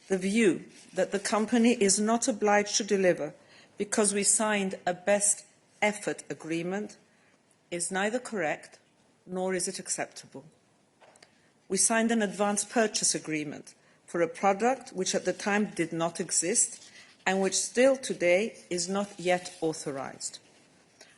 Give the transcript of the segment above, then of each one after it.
the view that the company is not obliged to deliver because we signed a best effort agreement is neither correct nor is it acceptable. We signed an advance purchase agreement for a product which at the time did not exist and which still today is not yet authorised.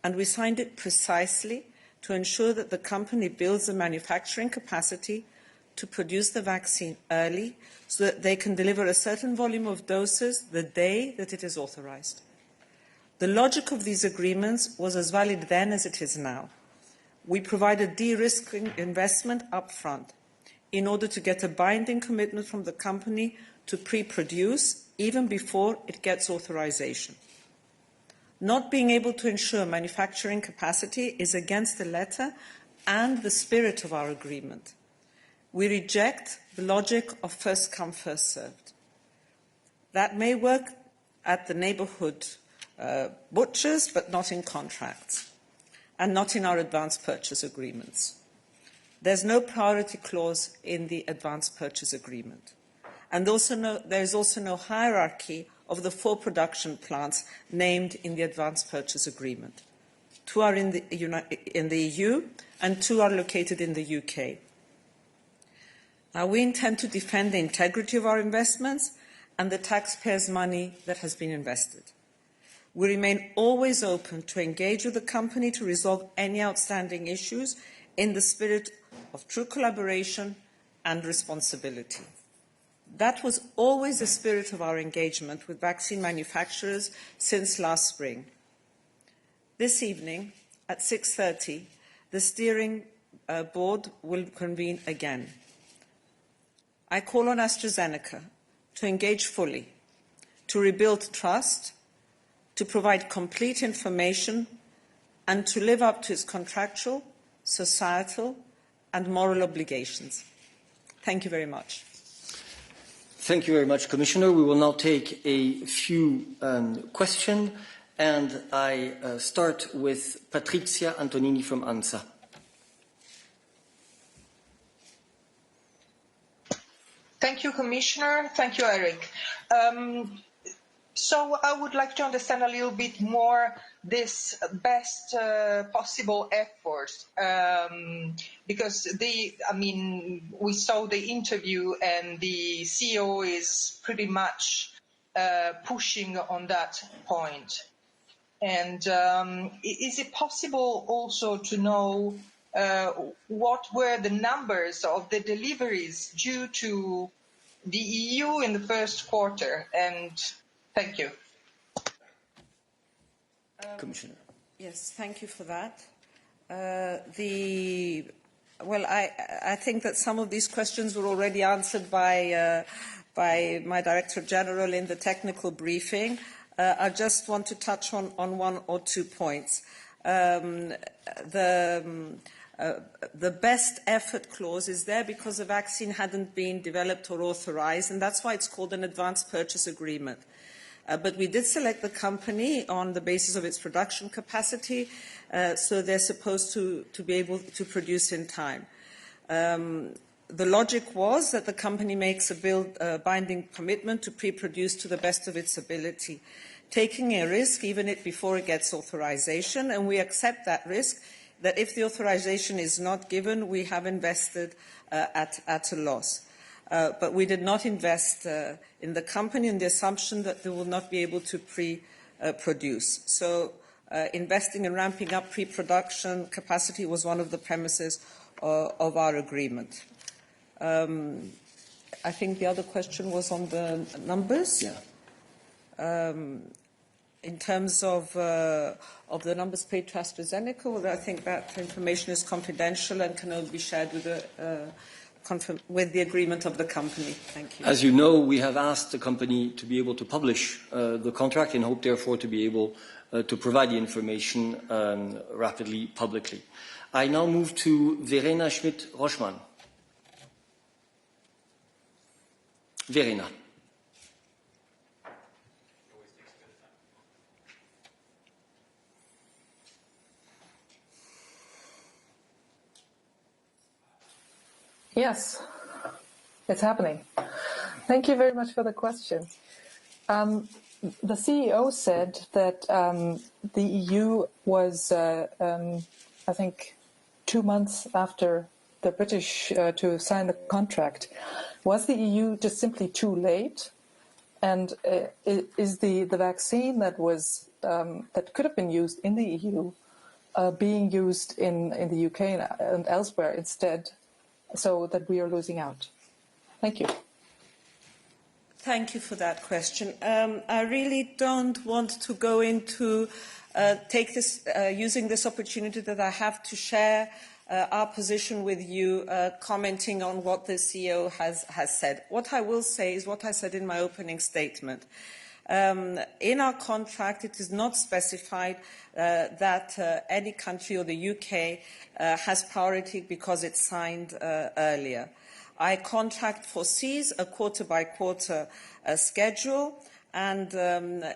And we signed it precisely to ensure that the company builds the manufacturing capacity to produce the vaccine early so that they can deliver a certain volume of doses the day that it is authorised. The logic of these agreements was as valid then as it is now. We provided de-risking investment up front in order to get a binding commitment from the company to pre-produce even before it gets authorisation. Not being able to ensure manufacturing capacity is against the letter and the spirit of our agreement. We reject the logic of first come, first served. That may work at the neighbourhood butchers, but not in contracts, and not in our advance purchase agreements. There's no priority clause in the advance purchase agreement. And there is also no hierarchy of the 4 production plants named in the advance purchase agreement. 2 are in the EU and 2 are located in the UK. Now, we intend to defend the integrity of our investments and the taxpayers' money that has been invested. We remain always open to engage with the company to resolve any outstanding issues in the spirit of true collaboration and responsibility. That was always the spirit of our engagement with vaccine manufacturers since last spring. This evening, at 6:30, the steering board will convene again. I call on AstraZeneca to engage fully, to rebuild trust, to provide complete information, and to live up to its contractual, societal, and moral obligations. Thank you very much. Thank you very much, Commissioner. We will now take a few questions, and I start with Patrizia Antonini from ANSA. Thank you, Commissioner. Thank you, Eric. So I would like to understand a little bit more this best possible effort, because we saw the interview and the CEO is pretty much pushing on that point. And is it possible also to know what were the numbers of the deliveries due to the EU in the first quarter? And thank you. Commissioner. Yes, thank you for that. I think that some of these questions were already answered by my Director General in the technical briefing. I just want to touch on 1 or 2 points. The best effort clause is there because the vaccine hadn't been developed or authorised, and that's why it's called an advance purchase agreement. But we did select the company on the basis of its production capacity, so they're supposed to be able to produce in time. The logic was that the company makes a binding commitment to pre-produce to the best of its ability, taking a risk even before it gets authorization, and we accept that risk, that if the authorization is not given, we have invested at a loss. But we did not invest in the company in the assumption that they will not be able to pre-produce. So investing and ramping up pre-production capacity was one of the premises of our agreement. I think the other question was on the numbers. Yeah. In terms of the numbers paid to AstraZeneca, well, I think that information is confidential and can only be shared with the agreement of the company. Thank you. As you know, we have asked the company to be able to publish the contract and hope, therefore, to be able to provide the information rapidly, publicly. I now move to Verena Schmidt-Roschmann. Verena. Yes, it's happening. Thank you very much for the question. The CEO said that the EU was, I think, 2 months after the British to sign the contract. Was the EU just simply too late? And is the vaccine that was that could have been used in the EU being used in the UK and elsewhere instead, so that we are losing out? Thank you. Thank you for that question. I really don't want to go into using this opportunity that I have to share our position with you, commenting on what the CEO has said. What I will say is what I said in my opening statement. In our contract, it is not specified that any country or the UK has priority because it signed earlier. Our contract foresees a quarter-by-quarter schedule, and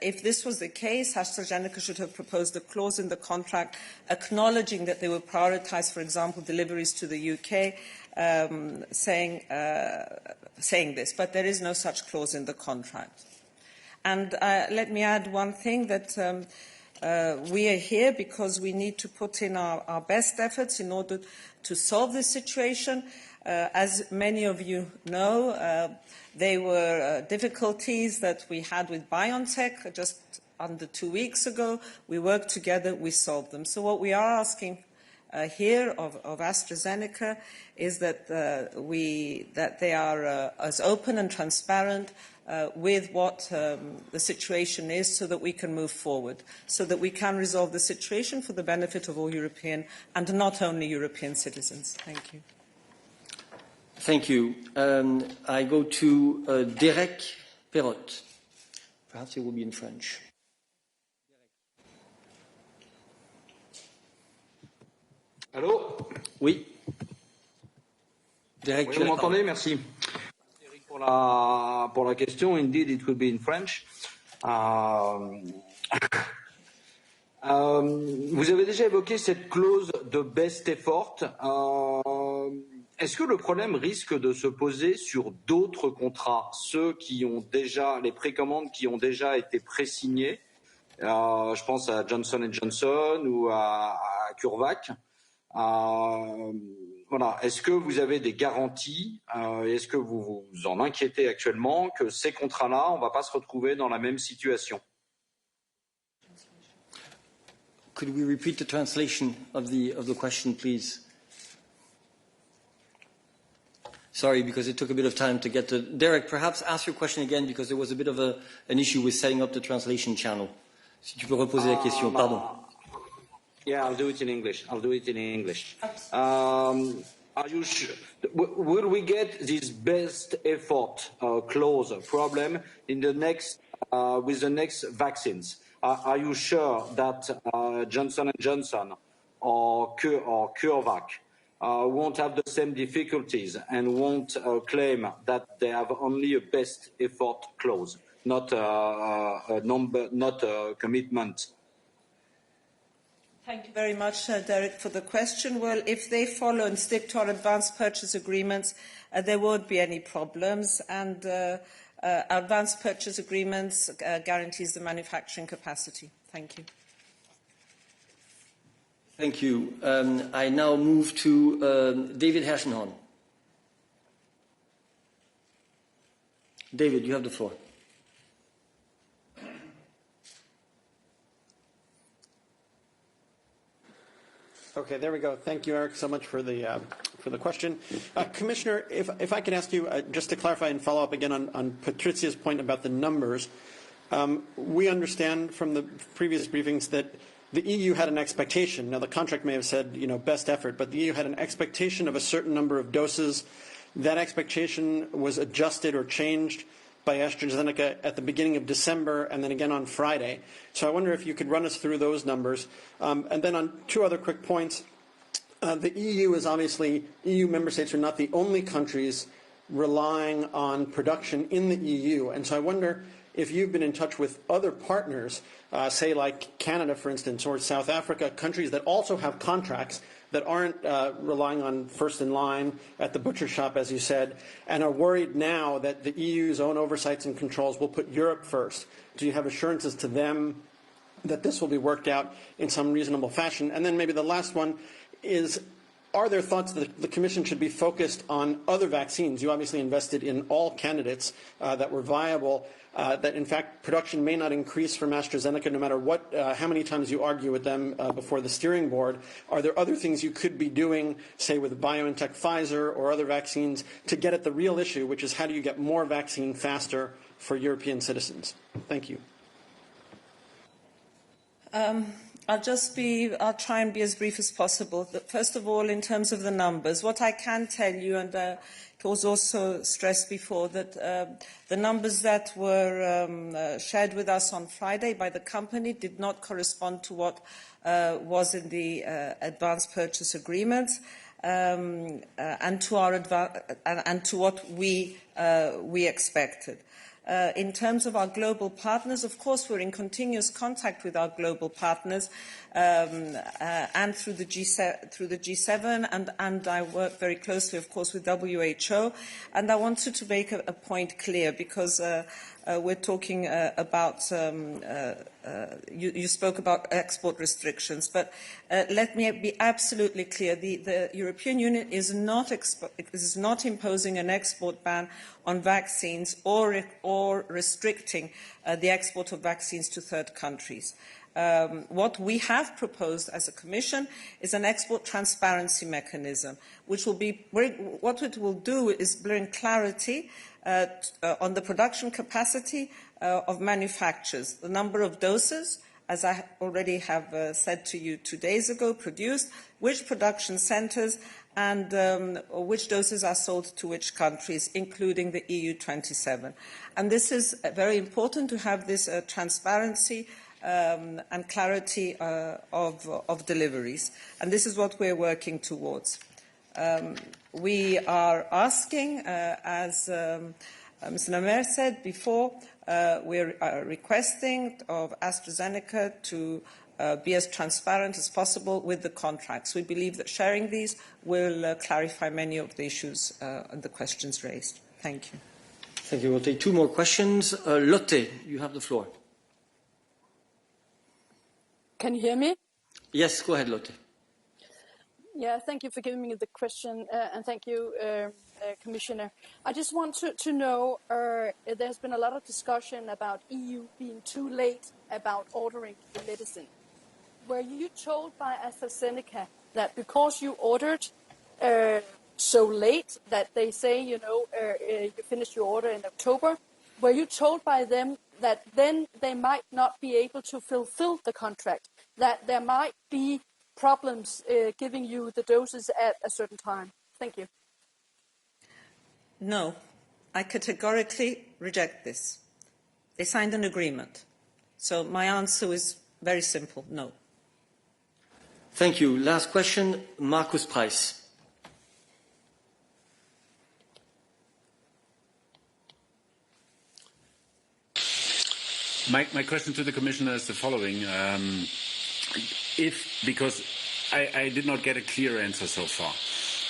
if this was the case, AstraZeneca should have proposed a clause in the contract acknowledging that they would prioritise, for example, deliveries to the UK, saying this. But there is no such clause in the contract. And let me add one thing, that we are here because we need to put in our best efforts in order to solve this situation. As many of you know, there were difficulties that we had with BioNTech just under 2 weeks ago. We worked together, we solved them. So what we are asking here of AstraZeneca is that they are as open and transparent with what the situation is, so that we can move forward, so that we can resolve the situation for the benefit of all European and not only European citizens. Thank you. Thank you. I go to Derek Perrot. Perhaps it will be in French. Allô? Oui. Derek, oui, vous m'entendez? Merci. Merci pour la question. Indeed, it will be in French. Vous avez déjà évoqué cette clause de best effort. Est-ce que le problème risque de se poser sur d'autres contrats, ceux qui ont déjà, les précommandes qui ont déjà été pré-signées? Je pense à Johnson & Johnson ou à CureVac. Voilà. Est-ce que vous avez des garanties, est-ce que vous vous en inquiétez actuellement que ces contrats-là, on ne va pas se retrouver dans la même situation? Could we repeat the translation of the question, please? Sorry, because it took a bit of time to get to... Derek, perhaps ask your question again, because there was a bit of an issue with setting up the translation channel. Si tu peux reposer la question, pardon. Yeah, I'll do it in English. Are you sure? Will we get this best effort clause problem in the next with the next vaccines? Are you sure that Johnson & Johnson or CureVac won't have the same difficulties and won't claim that they have only a best effort clause, not a number, not a commitment? Thank you very much, Derek, for the question. Well, if they follow and stick to our advance purchase agreements, there won't be any problems, and advance purchase agreements guarantees the manufacturing capacity. Thank you. Thank you. I now move to David Hershenhorn. David, you have the floor. Okay, there we go. Thank you, Eric, so much for the question. Commissioner, if I could ask you just to clarify and follow up again on Patricia's point about the numbers. We understand from the previous briefings that the EU had an expectation. Now, the contract may have said, best effort, but the EU had an expectation of a certain number of doses. That expectation was adjusted or changed by AstraZeneca at the beginning of December and then again on Friday. So I wonder if you could run us through those numbers. And then on two other quick points. The EU is obviously, EU member states are not the only countries relying on production in the EU. And so I wonder if you've been in touch with other partners, say like Canada, for instance, or South Africa, countries that also have contracts that aren't relying on first in line at the butcher shop, as you said, and are worried now that the EU's own oversights and controls will put Europe first? Do you have assurances to them that this will be worked out in some reasonable fashion? And then maybe the last one is, are there thoughts that the Commission should be focused on other vaccines? You obviously invested in all candidates that were viable, that in fact production may not increase from AstraZeneca no matter what, how many times you argue with them before the steering board. Are there other things you could be doing, say with BioNTech, Pfizer, or other vaccines, to get at the real issue, which is how do you get more vaccine faster for European citizens? Thank you. I'll try and be as brief as possible. First of all, in terms of the numbers, what I can tell you, and it was also stressed before, that the numbers that were shared with us on Friday by the company did not correspond to what was in the advance purchase agreement and to what we expected. In terms of our global partners, of course, we're in continuous contact with our global partners and through the G7, and I work very closely, of course, with WHO. And I wanted to make a point clear, because we're talking about, you spoke about export restrictions, but let me be absolutely clear. The European Union is not imposing an export ban on vaccines or restricting the export of vaccines to third countries. What we have proposed as a Commission is an export transparency mechanism, which will be what it will do is bring clarity on the production capacity of manufacturers, the number of doses, as I already have said to you 2 days ago, produced, which production centres, and which doses are sold to which countries, including the EU 27. And this is very important, to have this transparency and clarity of deliveries. And this is what we're working towards. We are asking, as Mr. Namer said before, we're requesting of AstraZeneca to be as transparent as possible with the contracts. We believe that sharing these will clarify many of the issues and the questions raised. Thank you. Thank you. We'll take 2 more questions. Lotte, you have the floor. Can you hear me? Yes, go ahead, Lotte. Yeah, thank you for giving me the question, and thank you, Commissioner. I just want to know, there's been a lot of discussion about EU being too late about ordering the medicine. Were you told by AstraZeneca that because you ordered so late that they say, you finished your order in October, were you told by them that then they might not be able to fulfill the contract, that there might be problems giving you the doses at a certain time? Thank you. No, I categorically reject this. They signed an agreement. So my answer is very simple, no. Thank you. Last question, Markus Preiss. My question to the Commissioner is the following. Because I did not get a clear answer so far.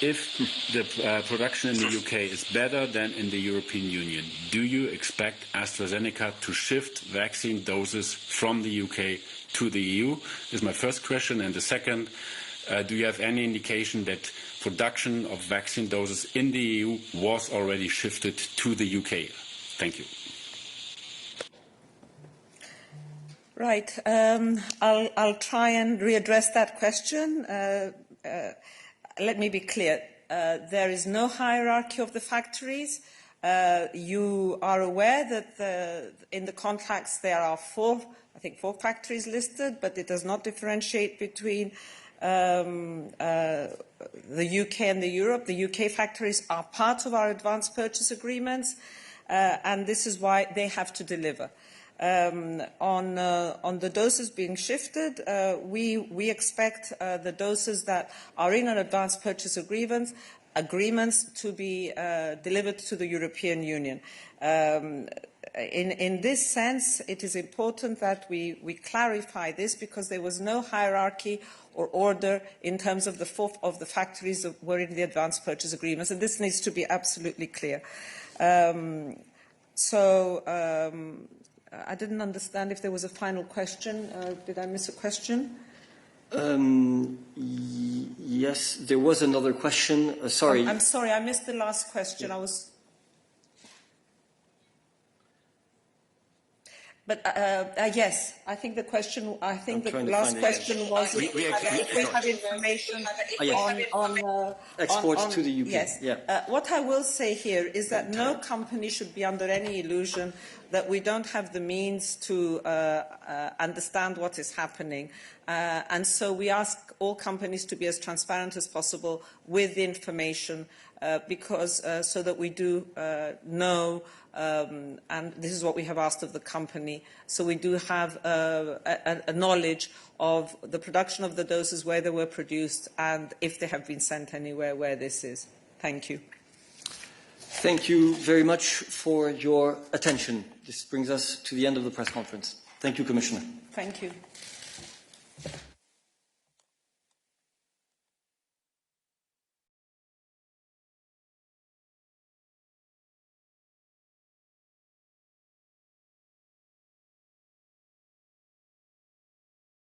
If the production in the UK is better than in the European Union, do you expect AstraZeneca to shift vaccine doses from the UK to the EU? Is my first question. And the second, do you have any indication that production of vaccine doses in the EU was already shifted to the UK? Thank you. Right. I'll try and readdress that question. Let me be clear. There is no hierarchy of the factories. You are aware that in the contracts there are 4 factories listed, but it does not differentiate between the UK and the Europe. The UK factories are part of our advance purchase agreements, and this is why they have to deliver. On the doses being shifted, we expect the doses that are in an advance purchase agreements to be delivered to the European Union. in this sense, it is important that we clarify this, because there was no hierarchy or order in terms of the factories that were in the advance purchase agreements, and this needs to be absolutely clear. I didn't understand if there was a final question. Did I miss a question? Yes, there was another question. Sorry. I'm sorry, I missed the last question. Yeah. But yes, I think the question. I think the last question was if we have information on exports to the UK. Yes. Yeah. What I will say here is that no company should be under any illusion that we don't have the means to understand what is happening, and so we ask all companies to be as transparent as possible with the information, because so that we do know. And this is what we have asked of the company. So we do have a knowledge of the production of the doses, where they were produced, and if they have been sent anywhere, where this is. Thank you. Thank you very much for your attention. This brings us to the end of the press conference. Thank you, Commissioner. Thank you.